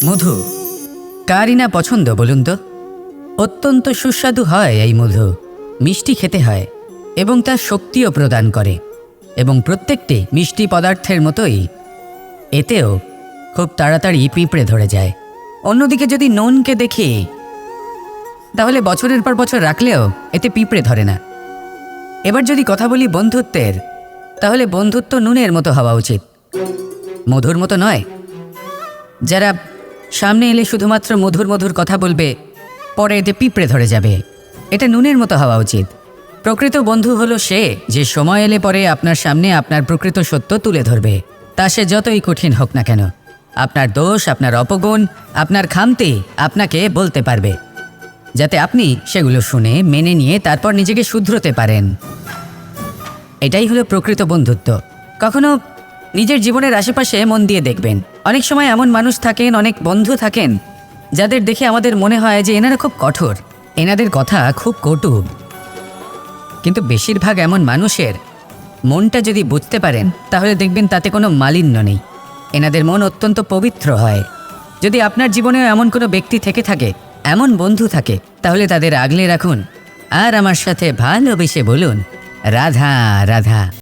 মধু কারই না পছন্দ বলুন তো? অত্যন্ত সুস্বাদু হয় এই মধু, মিষ্টি খেতে হয় এবং তা শক্তিও প্রদান করে, এবং প্রত্যেকটি মিষ্টি পদার্থের মতোই এতেও খুব তাড়াতাড়ি পিঁপড়ে ধরে যায়। অন্যদিকে যদি নুনকে দেখি, তাহলে বছরের পর বছর রাখলেও এতে পিঁপড়ে ধরে না। এবার যদি কথা বলি বন্ধুত্বের, তাহলে বন্ধুত্ব নুনের মতো হওয়া উচিত, মধুর মতো নয়। যারা সামনে এলে শুধুমাত্র মধুর মধুর কথা বলবে, পরে এতে পিঁপড়ে ধরে যাবে, এটা নুনের মতো হওয়া উচিত। প্রকৃত বন্ধু হলো সে যে সময় এলে পরে আপনার সামনে আপনার প্রকৃত সত্য তুলে ধরবে, তা সে যতই কঠিন হোক না কেন। আপনার দোষ, আপনার অপগুণ, আপনার খামতি আপনাকে বলতে পারবে, যাতে আপনি সেগুলো শুনে মেনে নিয়ে তারপর নিজেকে শুধরোতে পারেন। এটাই হলো প্রকৃত বন্ধুত্ব। কখনো নিজের জীবনের আশেপাশে মন দিয়ে দেখবেন, অনেক সময় এমন মানুষ থাকেন, অনেক বন্ধু থাকেন, যাদের দেখে আমাদের মনে হয় যে এনারা খুব কঠোর, এনাদের কথা খুব কটু। কিন্তু বেশিরভাগ এমন মানুষের মনটা যদি বুঝতে পারেন, তাহলে দেখবেন তাতে কোনো মালিন্য নেই, এনাদের মন অত্যন্ত পবিত্র হয়। যদি আপনার জীবনেও এমন কোনো ব্যক্তি থেকে থাকে, এমন বন্ধু থাকে, তাহলে তাদের আগলে রাখুন আর আমার সাথে ভালোবেসে বলুন, রাধা রাধা।